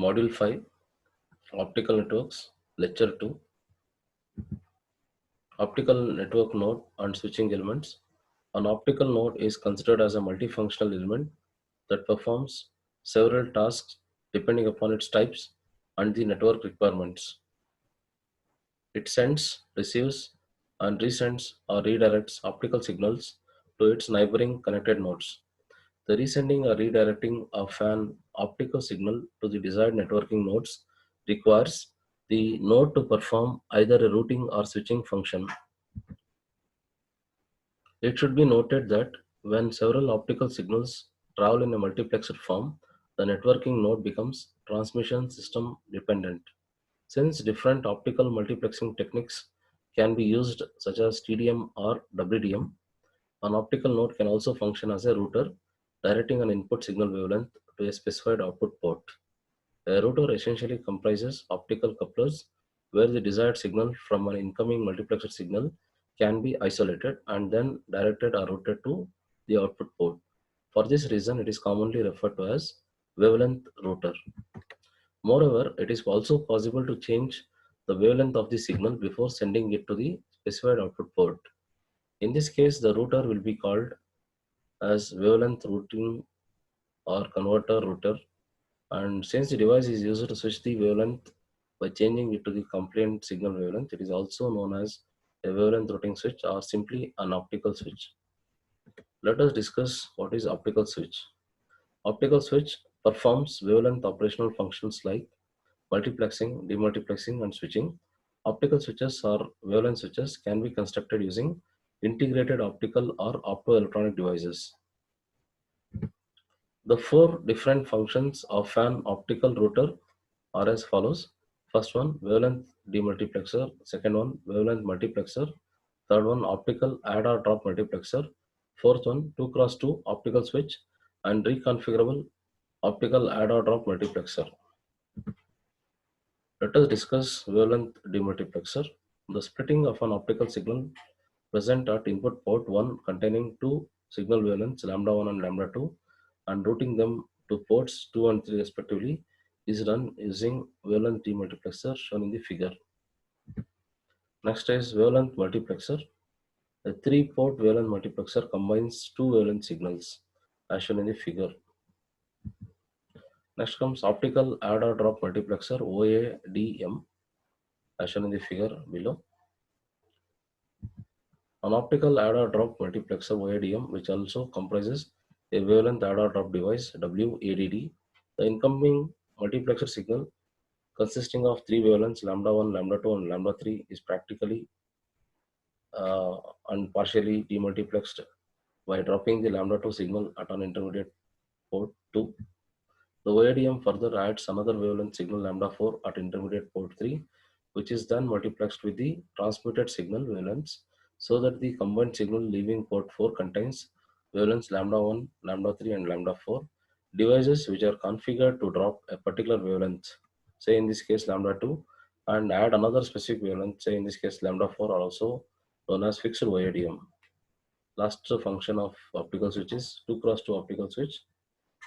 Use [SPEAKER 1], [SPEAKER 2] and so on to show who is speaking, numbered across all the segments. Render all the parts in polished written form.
[SPEAKER 1] Module 5, Optical Networks, Lecture 2, Optical Network Node and Switching Elements. An optical node is considered as a multifunctional element that performs several tasks depending upon its types and the network requirements. It sends, receives, and resends or redirects optical signals to its neighboring connected nodes. The resending or redirecting of an optical signal to the desired networking nodes requires the node to perform either a routing or switching function. It should be noted that when several optical signals travel in a multiplexed form, the networking node becomes transmission system dependent. Since different optical multiplexing techniques can be used, such as TDM or WDM, an optical node can also function as a router, directing an input signal wavelength to a specified output port. A router essentially comprises optical couplers where the desired signal from an incoming multiplexed signal can be isolated and then directed or routed to the output port. For this reason, it is commonly referred to as wavelength router. Moreover, it is also possible to change the wavelength of the signal before sending it to the specified output port. In this case, the router will be called as wavelength routing or converter router. And since the device is used to switch the wavelength by changing it to the compliant signal wavelength, it is also known as a wavelength routing switch or simply an optical switch. Let us discuss what is optical switch. Optical switch performs wavelength operational functions like multiplexing, demultiplexing, and switching. Optical switches or wavelength switches can be constructed using integrated optical or optoelectronic devices. The four different functions of an optical router are as follows. First one, wavelength demultiplexer. Second one, wavelength multiplexer. Third one, optical add or drop multiplexer. Fourth one, 2 cross 2 optical switch and reconfigurable optical add or drop multiplexer. Let us discuss wavelength demultiplexer. The splitting of an optical signal present at input port 1 containing two signal wavelengths lambda 1 and lambda 2 and routing them to ports 2 and 3 respectively is done using wavelength demultiplexer shown in the figure. Next is wavelength multiplexer. A 3-port wavelength multiplexer combines two wavelength signals as shown in the figure. Next comes optical add or drop multiplexer OADM as shown in the figure below. An optical add or drop multiplexer OADM, which also comprises a wavelength add or drop device WADD. The incoming multiplexer signal consisting of three wavelengths lambda 1, lambda 2, and lambda 3 is practically uh, and partially demultiplexed by dropping the lambda 2 signal at an intermediate port 2. The OADM further adds another wavelength signal lambda 4 at intermediate port 3, which is then multiplexed with the transmitted signal wavelengths so that the combined signal leaving port 4 contains wavelengths lambda 1, lambda 3, and lambda 4. Devices which are configured to drop a particular wavelength, say in this case lambda 2, and add another specific wavelength, say in this case lambda 4, are also known as fixed OADM. Last function of optical switch is 2 cross 2 optical switch.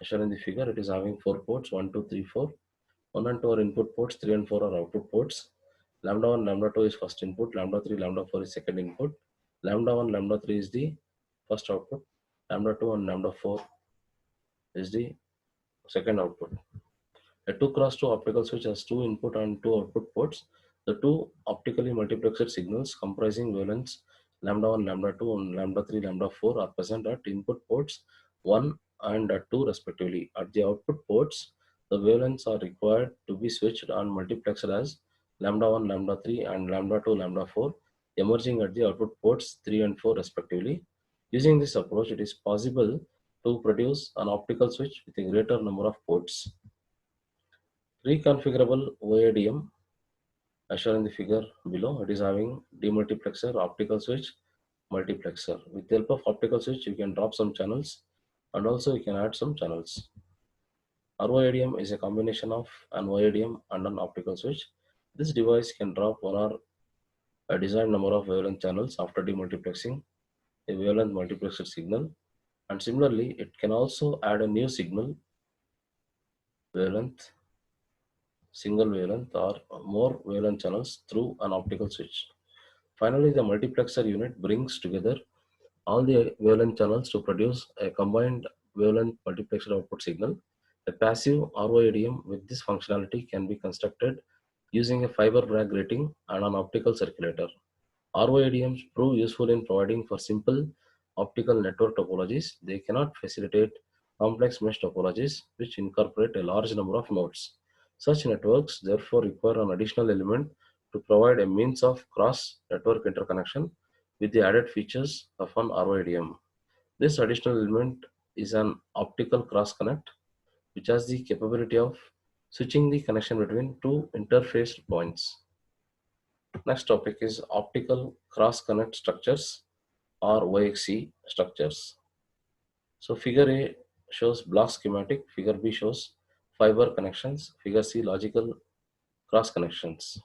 [SPEAKER 1] As shown in the figure, it is having 4 ports 1, 2, 3, 4. 1 and 2 are input ports, 3 and 4 are output ports. Lambda 1, lambda 2 is first input, lambda 3, lambda 4 is second input. Lambda 1, lambda 3 is the first output. Lambda 2 and lambda 4 is the second output. A 2 cross 2 optical switch has two input and two output ports. The two optically multiplexed signals comprising wavelengths lambda 1, lambda 2, and lambda 3, lambda 4 are present at input ports 1 and 2 respectively. At the output ports, the wavelengths are required to be switched and multiplexed as lambda 1, lambda 3, and lambda 2, lambda 4, emerging at the output ports 3 and 4 respectively. Using this approach, it is possible to produce an optical switch with a greater number of ports. Reconfigurable OADM, as shown in the figure below, it is having demultiplexer, optical switch, multiplexer. With the help of optical switch, you can drop some channels and also you can add some channels. ROADM is a combination of an OADM and an optical switch. This device can drop one or a desired number of wavelength channels after demultiplexing a wavelength multiplexer signal. And similarly, it can also add a new signal wavelength single wavelength or more wavelength channels through an optical switch. Finally, the multiplexer unit brings together all the wavelength channels to produce a combined wavelength multiplexer output signal. A passive ROADM with this functionality can be constructed using a fiber Bragg grating and an optical circulator. ROADMs prove useful in providing for simple optical network topologies. They cannot facilitate complex mesh topologies which incorporate a large number of nodes. Such networks therefore require an additional element to provide a means of cross-network interconnection with the added features of an ROADM. This additional element is an optical cross-connect which has the capability of switching the connection between two interface points. Next topic is optical cross-connect structures or OXC structures. So figure A shows block schematic, figure B shows fiber connections, figure C logical cross connections.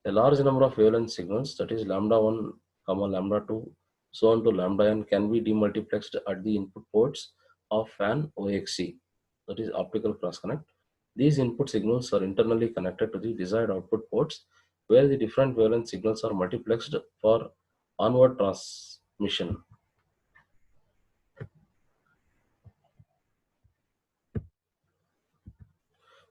[SPEAKER 1] A large number of wavelength signals, that is lambda 1, comma lambda 2, so on to lambda n, can be demultiplexed at the input ports of an OXC, that is optical cross connect. These input signals are internally connected to the desired output ports where the different wavelength signals are multiplexed for onward transmission.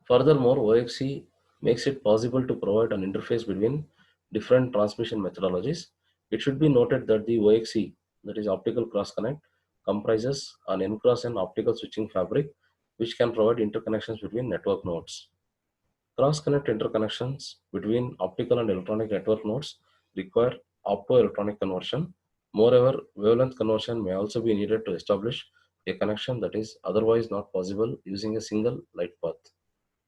[SPEAKER 1] Furthermore, OXC makes it possible to provide an interface between different transmission methodologies. It should be noted that the OXC, that is optical cross connect, comprises an N cross N optical switching fabric which can provide interconnections between network nodes. Cross connect interconnections between optical and electronic network nodes require optoelectronic conversion. Moreover, wavelength conversion may also be needed to establish a connection that is otherwise not possible using a single light path.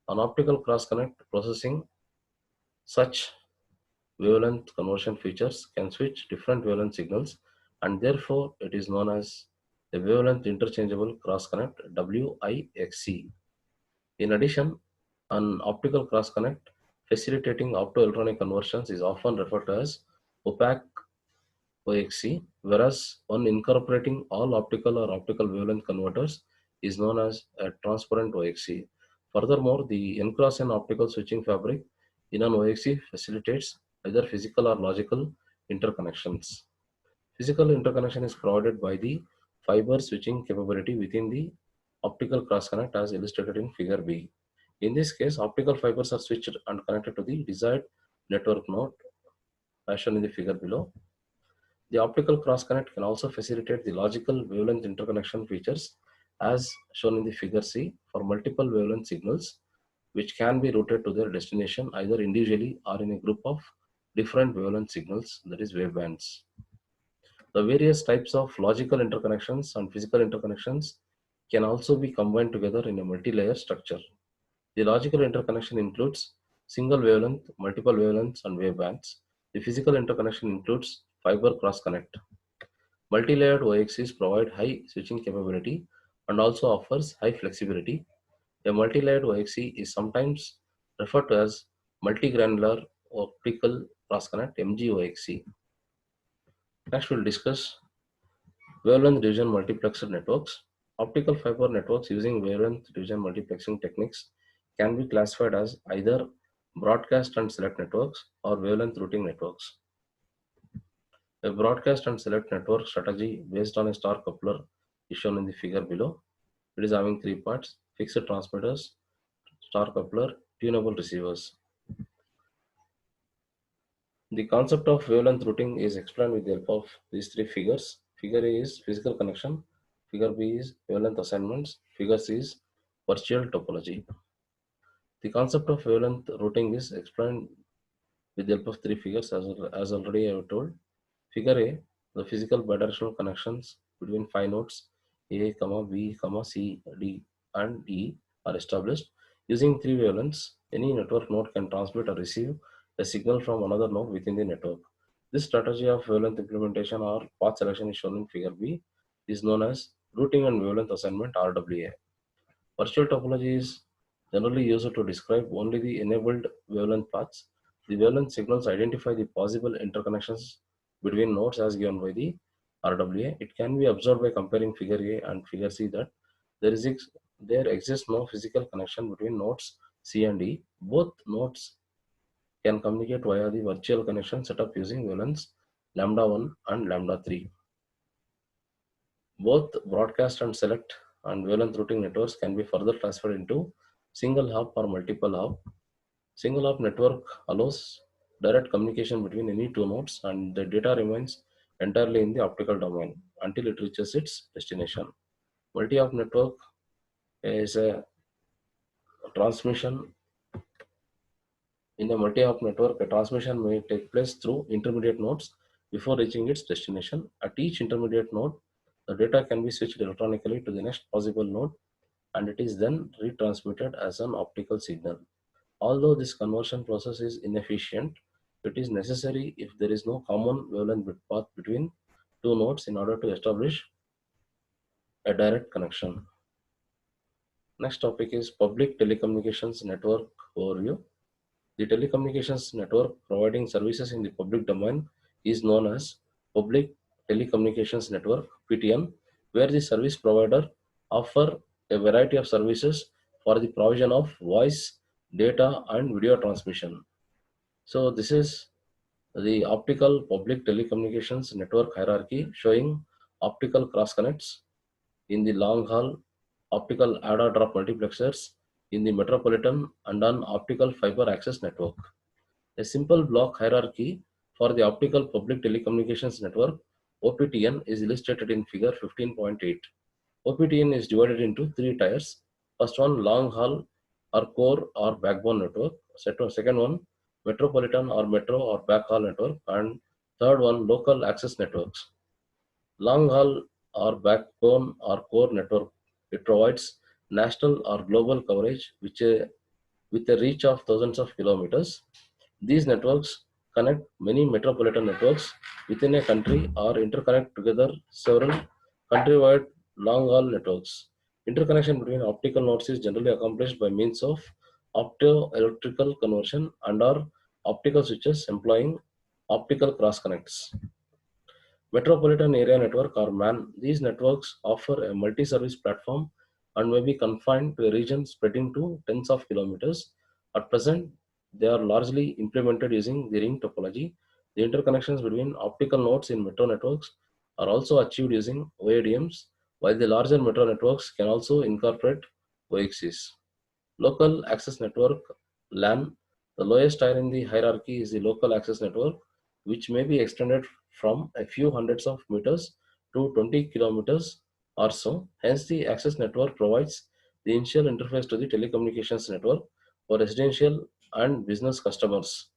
[SPEAKER 1] On optical cross-connect processing, such wavelength conversion features can switch different wavelength signals and therefore it is known as a wavelength interchangeable cross-connect WIXC. In addition, an optical cross-connect facilitating optoelectronic conversions is often referred to as opaque OXC, whereas one incorporating all optical or optical wavelength converters is known as a transparent OXC. Furthermore, the N cross N optical switching fabric in an OXC facilitates either physical or logical interconnections. Physical interconnection is provided by the fiber switching capability within the optical cross connect as illustrated in figure B. In this case, optical fibers are switched and connected to the desired network node as shown in the figure below. The optical cross-connect can also facilitate the logical wavelength interconnection features as shown in the figure C for multiple wavelength signals which can be routed to their destination either individually or in a group of different wavelength signals, that is wavebands. The various types of logical interconnections and physical interconnections can also be combined together in a multi-layer structure. The logical interconnection includes single wavelength, multiple wavelengths, and wavebands. The physical interconnection includes fiber cross-connect. Multi-layered OXCs provide high switching capability and also offers high flexibility. A multi-layered OXC is sometimes referred to as multi-granular optical cross-connect MGOXC. Next, we'll discuss wavelength division multiplexer networks. Optical fiber networks using wavelength division multiplexing techniques can be classified as either broadcast and select networks or wavelength routing networks. A broadcast and select network strategy based on a star coupler is shown in the figure below. It is having three parts: fixed transmitters, star coupler, tunable receivers. The concept of wavelength routing is explained with the help of these three figures. Figure A is physical connection, figure B is wavelength assignments, figure C is virtual topology. The concept of wavelength routing is explained with the help of three figures as already I have told. Figure A, the physical bidirectional connections between five nodes A, B, C, D, and E are established. Using three wavelengths, any network node can transmit or receive a signal from another node within the network. This strategy of wavelength implementation or path selection is shown in figure B, is known as routing and wavelength assignment RWA. Virtual topology is generally used to describe only the enabled wavelength paths. The wavelength signals identify the possible interconnections between nodes as given by the RWA. It can be observed by comparing figure A and figure C that there exists no physical connection between nodes C and E. Both nodes can communicate via the virtual connection set up using wavelengths lambda 1 and lambda 3. Both broadcast and select and wavelength routing networks can be further transferred into single hop or multiple hop. Single hop network allows direct communication between any two nodes and the data remains entirely in the optical domain until it reaches its destination. Multi-hop network is a transmission. In a multi-hop network, a transmission may take place through intermediate nodes before reaching its destination. At each intermediate node, the data can be switched electronically to the next possible node and it is then retransmitted as an optical signal. Although this conversion process is inefficient, it is necessary if there is no common wavelength bit path between two nodes in order to establish a direct connection. Next topic is public telecommunications network overview. The telecommunications network providing services in the public domain is known as Public Telecommunications Network (PTN), where the service provider offer a variety of services for the provision of voice, data, and video transmission. So this is the optical public telecommunications network hierarchy showing optical cross connects in the long haul, optical add or drop multiplexers in the metropolitan and an optical fiber access network. A simple block hierarchy for the optical public telecommunications network OPTN is illustrated in figure 15.8. OPTN is divided into three tiers. First one, long haul or core or backbone network. Second one, metropolitan or metro or backhaul network. And third one, local access networks. Long haul or backbone or core network. It provides national or global coverage with a reach of thousands of kilometers. These networks connect many metropolitan networks within a country or interconnect together several countrywide long-haul networks. Interconnection between optical nodes is generally accomplished by means of optoelectrical conversion and or optical switches employing optical cross connects. Metropolitan Area Network or MAN. These networks offer a multi-service platform and may be confined to a region spreading to tens of kilometers. At present, they are largely implemented using the ring topology. The interconnections between optical nodes in metro networks are also achieved using OADMs, while the larger metro networks can also incorporate OXCs. Local access network LAN. The lowest tier in the hierarchy is the local access network, which may be extended from a few hundreds of meters to 20 kilometers or so. Hence, the access network provides the initial interface to the telecommunications network for residential and business customers.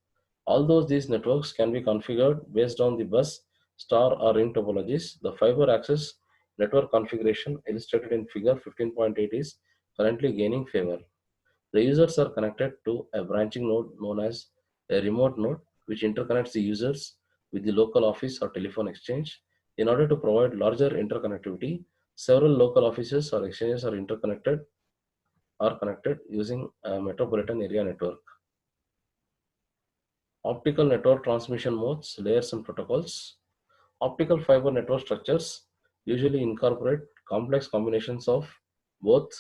[SPEAKER 1] Although these networks can be configured based on the bus, star, or ring topologies, the fiber access network configuration illustrated in figure 15.8 is currently gaining favor. The users are connected to a branching node known as a remote node, which interconnects the users with the local office or telephone exchange. In order to provide larger interconnectivity, several local offices or exchanges are connected using a metropolitan area network. Optical network transmission modes, layers and protocols. Optical fiber network structures usually incorporate complex combinations of both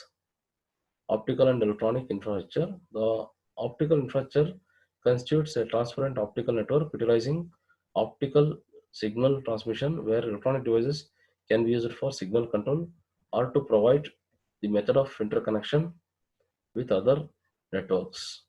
[SPEAKER 1] optical and electronic infrastructure. The optical infrastructure constitutes a transparent optical network utilizing optical signal transmission where electronic devices can be used for signal control or to provide the method of interconnection with other networks.